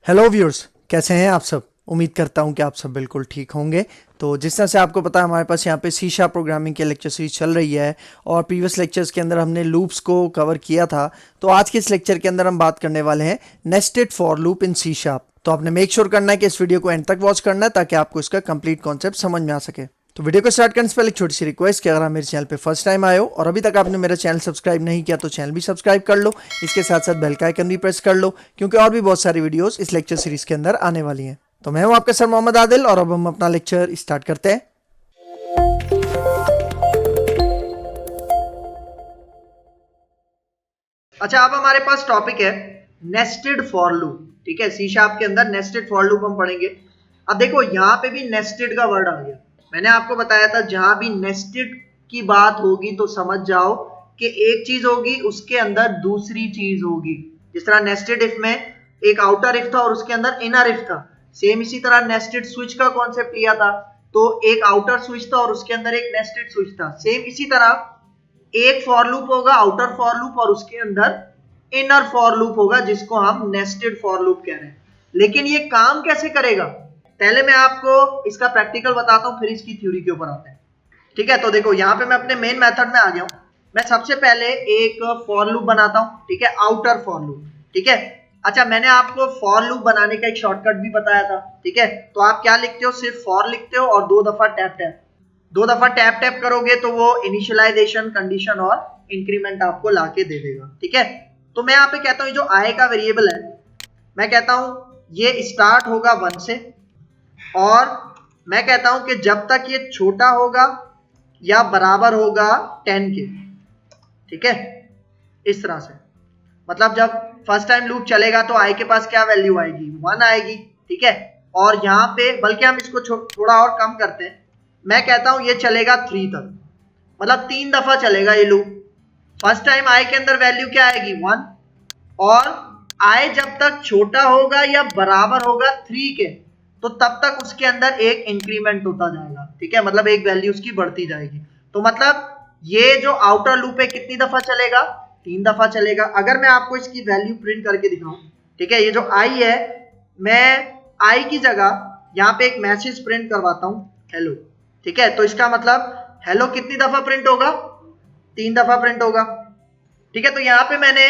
Hello viewers, कैसे हैं आप सब। उम्मीद करता हूं कि आप सब बिल्कुल ठीक होंगे। तो जिस तरह से आपको पता है, हमारे पास यहाँ पे सी शार्प प्रोग्रामिंग के लेक्चर सीरीज चल रही है और प्रीवियस लेक्चर्स के अंदर हमने लूप्स को कवर किया था। तो आज के इस लेक्चर के अंदर हम बात करने वाले हैं nested for loop in C sharp. तो आपने मेक श्योर करना है कि इस वीडियो को एंड तक वॉच करना है ताकि आपको इसका कंप्लीट कॉन्सेप्ट समझ में आ सके। तो वीडियो को स्टार्ट करने से पहले एक छोटी सी रिक्वेस्ट कि अगर आप मेरे चैनल पे फर्स्ट टाइम आए हो और अभी तक आपने मेरा चैनल सब्सक्राइब नहीं किया तो चैनल भी सब्सक्राइब कर लो। इसके साथ साथ बेल का आइकन भी प्रेस कर लो क्योंकि और भी बहुत सारी वीडियोस इस लेक्चर सीरीज के अंदर आने वाली हैं। तो मैं हूं आपका सर मोहम्मद आदिल और अब हम अपना लेक्चर स्टार्ट करते हैं। अच्छा, अब हमारे पास टॉपिक है नेस्टेड फॉर लूप। ठीक है, सी शार्प के अंदर नेस्टेड फॉर लूप हम पढ़ेंगे। अब देखो, यहाँ पे भी नेस्टेड का वर्ड आ गया। मैंने आपको बताया था जहां भी नेस्टेड की बात होगी तो समझ जाओ कि एक चीज होगी उसके अंदर दूसरी चीज होगी। जिस तरह नेस्टेड इफ में एक आउटर इफ था और उसके अंदर इनर इफ था, सेम इसी तरह नेस्टेड स्विच का कॉन्सेप्ट लिया था तो एक आउटर स्विच था और उसके अंदर एक नेस्टेड स्विच था। सेम इसी तरह एक फॉर लूप होगा, आउटर फॉर लूप, और उसके अंदर इनर फॉर लूप होगा जिसको हम नेस्टेड फॉर लूप कह रहे हैं। लेकिन ये काम कैसे करेगा, पहले मैं आपको इसका प्रैक्टिकल बताता हूं, फिर इसकी थ्योरी के ऊपर आते हैं। ठीक है, तो देखो यहाँ पे मैं अपने मेन मेथड में आ गया हूं। मैं सबसे पहले एक फॉर लूप बनाता हूं, ठीक है, आउटर फॉर लूप। ठीक है, अच्छा, मैंने आपको फॉर लूप बनाने का एक शॉर्टकट भी बताया था। ठीक है, तो आप क्या लिखते हो, सिर्फ फॉर लिखते हो और 2 दफा टैप टैप, 2 दफा टैप टैप करोगे तो वो इनिशियलाइजेशन, कंडीशन और इंक्रीमेंट आपको लाके दे देगा। ठीक है, तो मैं यहाँ पे कहता हूँ जो आई का वेरिएबल है, मैं कहता हूँ ये स्टार्ट होगा 1 से, और मैं कहता हूं कि जब तक ये छोटा होगा या बराबर होगा 10 के। ठीक है, इस तरह से, मतलब जब फर्स्ट टाइम लूप चलेगा तो आई के पास क्या वैल्यू आएगी, 1 आएगी। ठीक है, और यहां पे बल्कि हम इसको थोड़ा और कम करते हैं, मैं कहता हूं ये चलेगा 3 तक, मतलब 3 दफा चलेगा ये लूप। फर्स्ट टाइम आई के अंदर वैल्यू क्या आएगी, 1, और आई जब तक छोटा होगा या बराबर होगा 3 के तो तब तक उसके अंदर एक इंक्रीमेंट होता जाएगा। ठीक है, मतलब एक वैल्यू उसकी बढ़ती जाएगी। तो मतलब ये जो आउटर लूप है कितनी दफा चलेगा, 3 दफा चलेगा। अगर मैं आपको इसकी वैल्यू प्रिंट करके दिखाऊं, ठीक है, ये जो आई है, मैं आई की जगह यहाँ पे एक मैसेज प्रिंट करवाता हूं, हेलो। ठीक है, तो इसका मतलब हेलो कितनी दफा प्रिंट होगा, 3 दफा प्रिंट होगा। ठीक है, तो यहाँ पे मैंने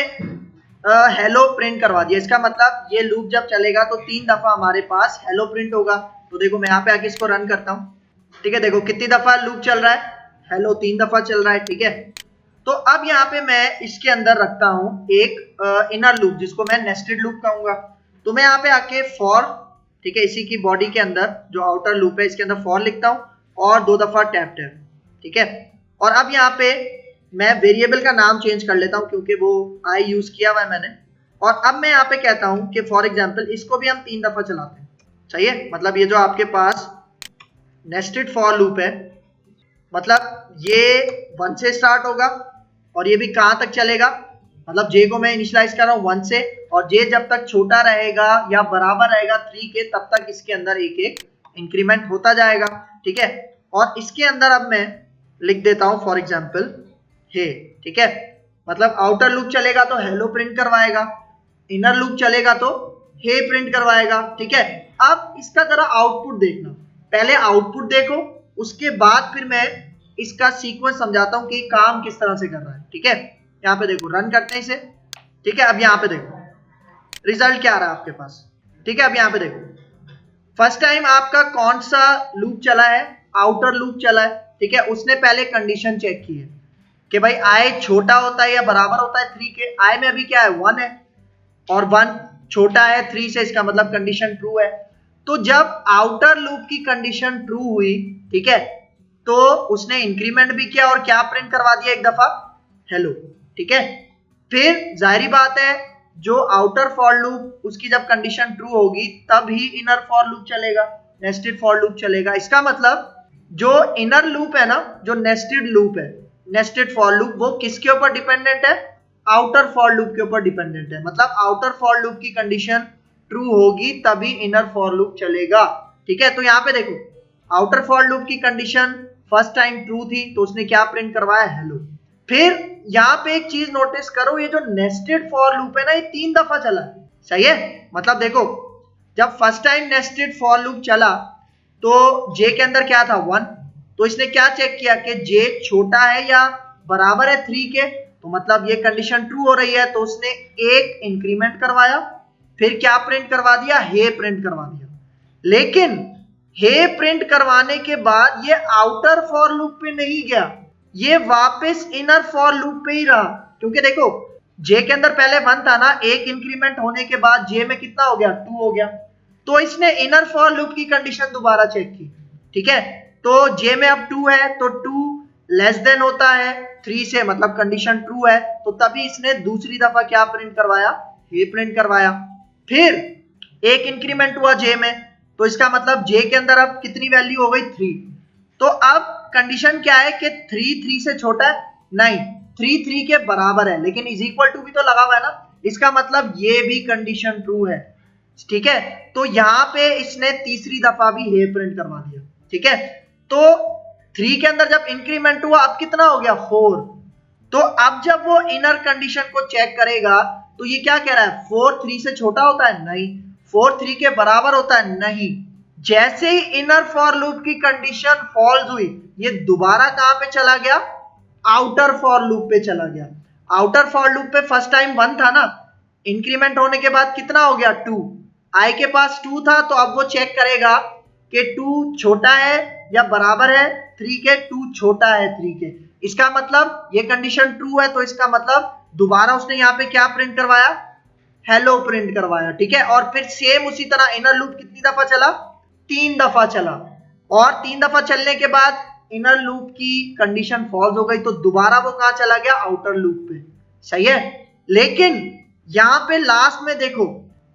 हेलो प्रिंट करवा दिया। इसका मतलब ये लूप जब चलेगा तो 3 दफा हमारे पास हेलो प्रिंट होगा। तो देखो मैं यहाँ पे आके इसको रन करता हूँ। ठीक है, देखो कितनी दफा लूप चल रहा है, हेलो 3 दफा चल रहा है। ठीक है, तो अब यहाँ पे मैं इसके अंदर रखता हूँ एक इनर लूप जिसको मैं नेस्टेड लूप कहूंगा। तो मैं यहाँ पे आके फॉर, ठीक है, इसी की बॉडी के अंदर जो आउटर लूप है इसके अंदर फॉर लिखता हूँ और 2 दफा टैप टैप। ठीक है, और अब यहाँ पे मैं वेरिएबल का नाम चेंज कर लेता हूं क्योंकि वो आई यूज किया हुआ है मैंने। और अब मैं यहाँ पे कहता हूं कि फॉर एग्जांपल इसको भी हम 3 दफा चलाते हैं। चाहिए, मतलब ये जो आपके पास नेस्टेड फॉर लूप है, मतलब ये 1 से स्टार्ट होगा और ये भी कहां तक चलेगा, मतलब जे को मैं इनिशियलाइज कर रहा हूं 1 से, और जे जब तक छोटा रहेगा या बराबर रहेगा 3 के तब तक इसके अंदर एक एक इंक्रीमेंट होता जाएगा। ठीक है, और इसके अंदर अब मैं लिख देता हूं फॉर एग्जाम्पल हे। ठीक है, मतलब आउटर लूप चलेगा तो हेलो प्रिंट करवाएगा, इनर लूप चलेगा तो हे प्रिंट करवाएगा। ठीक है, अब इसका जरा आउटपुट देखना, पहले आउटपुट देखो, उसके बाद फिर मैं इसका सीक्वेंस समझाता हूं कि काम किस तरह से कर रहा है। ठीक है, यहाँ पे देखो, रन करते हैं इसे। ठीक है, अब यहाँ पे देखो रिजल्ट क्या आ रहा है आपके पास। ठीक है, अब यहाँ पे देखो फर्स्ट टाइम आपका कौन सा लूप चला है, आउटर लूप चला है। ठीक है, उसने पहले कंडीशन चेक की है कि भाई आई छोटा होता है या बराबर होता है 3 के। आई में अभी क्या है, 1 है, और 1 छोटा है 3 से, इसका मतलब कंडीशन ट्रू है। तो जब आउटर लूप की कंडीशन ट्रू हुई, ठीक है, तो उसने इंक्रीमेंट भी किया और क्या प्रिंट करवा दिया, एक दफा हेलो। ठीक है, फिर जाहिर बात है जो आउटर फॉर लूप उसकी जब कंडीशन ट्रू होगी तब ही इनर फॉर लूप चलेगा, नेस्टेड फॉर लूप चलेगा। इसका मतलब जो इनर लूप है ना, जो नेस्टेड लूप है, नेस्टेड फॉर लूप, वो किसके ऊपर डिपेंडेंट है, आउटर फॉर लूप के ऊपर डिपेंडेंट है। मतलब आउटर फॉर लूप की कंडीशन ट्रू होगी तभी इनर फॉर लूप चलेगा। ठीक है, तो यहाँ पे देखो आउटर फॉर लूप की कंडीशन फर्स्ट टाइम ट्रू थी तो उसने क्या प्रिंट करवाया, हेलो। फिर यहाँ पे एक चीज नोटिस करो, ये जो नेस्टेड फॉर लूप है ना, ये 3 दफा चला है। सही है, मतलब देखो जब first time nested for loop चला तो जे के अंदर क्या था 1, तो इसने क्या चेक किया कि जे छोटा है या बराबर है 3 के, तो मतलब ये कंडीशन ट्रू हो रही है, तो उसने एक इंक्रीमेंट करवाया, फिर क्या प्रिंट करवा दिया, हे प्रिंट करवा दिया। लेकिन हे प्रिंट करवाने के बाद ये आउटर फॉर लूप पे नहीं गया, ये वापस इनर फॉर लूप पे ही रहा, क्योंकि देखो जे के अंदर पहले 1 था ना, एक इंक्रीमेंट होने के बाद जे में कितना हो गया, 2 हो गया, तो इसने इनर फॉर लूप की कंडीशन दोबारा चेक की, ठीक है। तो जे में अब 2 है, तो 2 लेस देन होता है 3 से, मतलब कंडीशन ट्रू है, तो तभी इसने दूसरी दफा क्या प्रिंट करवाया, हे प्रिंट करवाया। फिर एक इंक्रीमेंट हुआ जे में, तो इसका मतलब जे के अंदर अब कितनी वैल्यू हो गई, 3। तो अब कंडीशन क्या है कि 3 3 से छोटा है, नहीं 3 3 के बराबर है, लेकिन इज इक्वल टू भी तो लगा हुआ है ना, इसका मतलब ये भी कंडीशन ट्रू है, ठीक है। तो यहां पे इसने तीसरी दफा भी हे प्रिंट करवा दिया, ठीक है। तो 3 के अंदर जब इंक्रीमेंट हुआ अब कितना हो गया, 4। तो अब जब वो इनर कंडीशन को चेक करेगा तो ये क्या कह रहा है, 4 3 से छोटा होता है, नहीं 4 3 के बराबर होता है, नहीं। जैसे ही इनर फॉर लूप की कंडीशन फॉल्स हुई, ये दोबारा कहां पे चला गया, आउटर फॉर लूप पे चला गया। आउटर फॉर लूप पे फर्स्ट टाइम 1 था ना, इंक्रीमेंट होने के बाद कितना हो गया, 2। आई के पास 2 था, तो अब वो चेक करेगा कि 2 छोटा है या बराबर है 3 के, 2 छोटा है 3 के, इसका मतलब ये कंडीशन ट्रू है, तो इसका मतलब दोबारा उसने यहाँ पे क्या प्रिंट करवाया, हेलो प्रिंट करवाया, ठीक है। और फिर सेम उसी तरह इनर लूप कितनी दफा चला, 3 दफा चला, और 3 दफा चलने के बाद इनर लूप की कंडीशन फॉल्स हो गई, तो दोबारा वो कहां चला गया, आउटर लूप पे, सही है। लेकिन यहां पे लास्ट में देखो,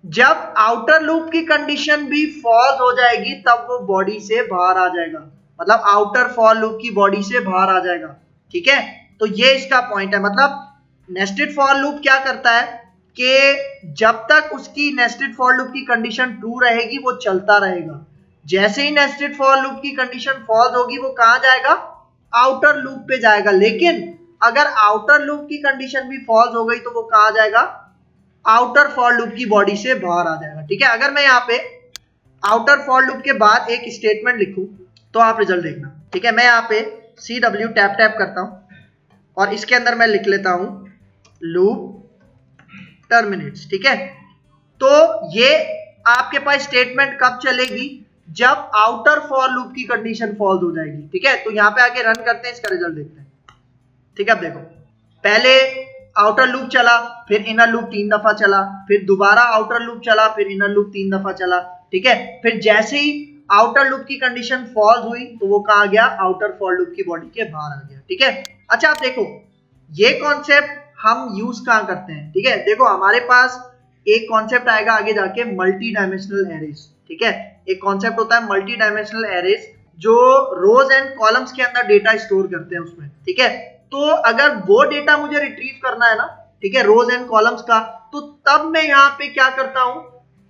जब आउटर लूप की कंडीशन भी फॉल्स हो जाएगी तब वो बॉडी से बाहर आ जाएगा, मतलब आउटर फॉर लूप की बॉडी से बाहर आ जाएगा, ठीक है। तो ये इसका पॉइंट है, मतलब नेस्टेड फॉर लूप क्या करता है कि जब तक उसकी नेस्टेड फॉर लूप की कंडीशन ट्रू रहेगी वो चलता रहेगा, जैसे ही नेस्टेड फॉर लूप की कंडीशन फॉल्स होगी वो कहां जाएगा, आउटर लूप पे जाएगा। लेकिन अगर आउटर लूप की कंडीशन भी फॉल्स हो गई तो वो कहां जाएगा, आउटर फॉर लूप की बॉडी से बाहर आ जाएगा, ठीक है। अगर मैं यहाँ पे आउटर फॉर लूप के बाद एक स्टेटमेंट लिखूं तो आप रिजल्ट देखना, ठीक है। मैं यहाँ पे CW टैप टैप करता हूं और इसके अंदर मैं लिख लेता हूं लूप टर्मिनेट्स, ठीक है। तो ये आपके पास स्टेटमेंट कब चलेगी, जब आउटर फॉर लूप की कंडीशन फॉल्स हो जाएगी, ठीक है। तो यहाँ पे आके रन करते हैं, इसका रिजल्ट देखते हैं, ठीक है। अब देखो पहले आउटर लूप चला, फिर इनर लूप 3 दफा चला, फिर दोबारा आउटर लूप चला, फिर इनर लूप 3 दफा चला, ठीक है। फिर जैसे ही आउटर लूप की कंडीशन फॉल्स हुई तो वो कहां गया, आउटर फॉर लूप की बॉडी के बाहर आ गया, ठीक है। अच्छा आप देखो ये कॉन्सेप्ट हम यूज कहां करते हैं, ठीक है। देखो हमारे पास एक कॉन्सेप्ट आएगा आगे जाके, मल्टी डायमेंशनल एरेज, ठीक है। एक कॉन्सेप्ट होता है मल्टी डायमेंशनल एरेज, जो रोज एंड कॉलम्स के अंदर डेटा स्टोर करते हैं उसमें, ठीक है। तो अगर वो डेटा मुझे रिट्रीव करना है ना, ठीक है, रोज एंड कॉलम्स का, तो तब मैं यहाँ पे क्या करता हूं,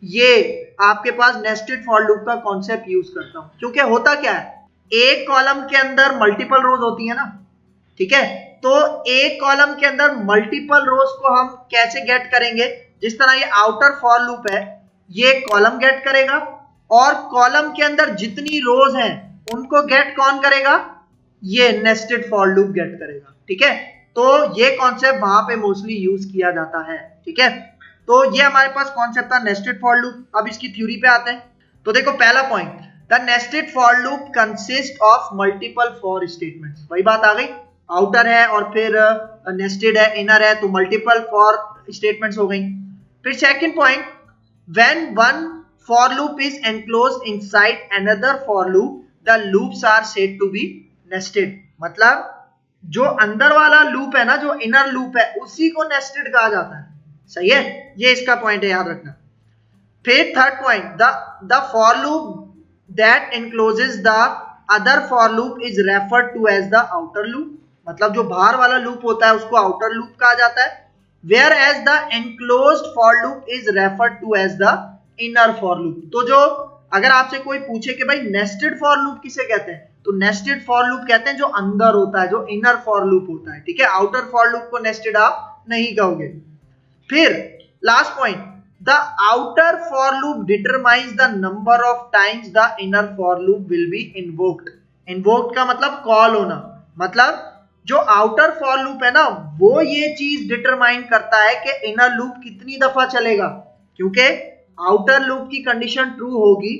ये आपके पास नेस्टेड फॉर लूप का कॉन्सेप्ट यूज करता हूं। क्योंकि होता क्या है, एक कॉलम के अंदर मल्टीपल रोज होती है ना, ठीक है। तो एक कॉलम के अंदर मल्टीपल रोज को हम कैसे गेट करेंगे, जिस तरह ये आउटर फॉर लूप है, ये कॉलम गेट करेगा और कॉलम के अंदर जितनी रोज हैं उनको गेट कौन करेगा, ये नेस्टेड फॉर लूप गेट करेगा, ठीक है। तो ये कॉन्सेप्ट वहां पे मोस्टली यूज किया जाता है, ठीक है। तो ये हमारे पास कॉन्सेप्ट था नेस्टेड फॉर लूप। अब इसकी थ्योरी पे आते हैं। तो देखो पहला point, the nested for loop consist of multiple for statements, वही बात आ गई, आउटर है और फिर नेस्टेड है, इनर है, तो मल्टीपल फॉर स्टेटमेंट्स हो गई। फिर second point, when one for loop is enclosed inside another for loop the loops are said to be nested, मतलब जो अंदर वाला लूप है ना, जो इनर लूप है, उसी को नेस्टेड कहा जाता है, सही है। ये इसका पॉइंट है, याद रखना। फिर third point, the for loop that encloses the other for loop is referred to as the outer loop, मतलब जो बाहर वाला लूप होता है उसको आउटर लूप कहा जाता है। Whereas the enclosed for loop is referred to as the inner for loop. तो जो अगर आपसे कोई पूछे कि भाई नेस्टेड फॉर लूप किसे कहते हैं, तो नेस्टेड फॉर लूप कहते हैं जो अंदर होता है, जो इनर फॉर लूप होता है, ठीक है। आउटर फॉर लूप को नेस्टेड आप नहीं कहोगे। फिर last point, the outer for loop determines the number of times the inner for loop will be invoked. Invoked का मतलब कॉल होना, मतलब जो आउटर फॉर लूप है ना वो ये चीज डिटरमाइन करता है कि इनर लूप कितनी दफा चलेगा, क्योंकि आउटर लूप की कंडीशन ट्रू होगी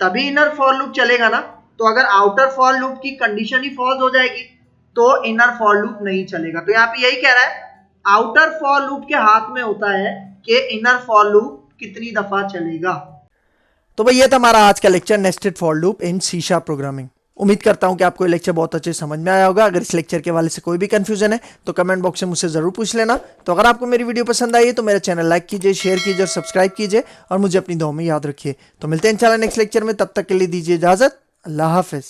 तभी इनर फॉर लूप चलेगा ना। तो अगर आउटर फॉर लूप की कंडीशन ही फॉल्स हो जाएगी तो इनर फॉर लूप नहीं चलेगा। तो यहाँ पे यही कह रहा है आउटर फॉर लूप के हाथ में होता है कि इनर फॉर लूप कितनी दफा चलेगा। तो भाई ये था हमारा आज का lecture nested for loop in C sharp programming. उम्मीद करता हूं कि आपको ये लेक्चर बहुत अच्छे समझ में आया होगा। अगर इस लेक्चर के वाले से कोई भी कंफ्यूजन है तो कमेंट बॉक्स में मुझसे जरूर पूछ लेना। तो अगर आपको मेरी वीडियो पसंद आई है तो मेरा चैनल लाइक कीजिए, शेयर कीजिए और सब्सक्राइब कीजिए और मुझे अपनी दुआ में याद रखिए। तो मिलते हैं इंशाल्लाह नेक्स्ट लेक्चर में, तब तक के लिए दीजिए इजाजत। अल्लाह हाफिज।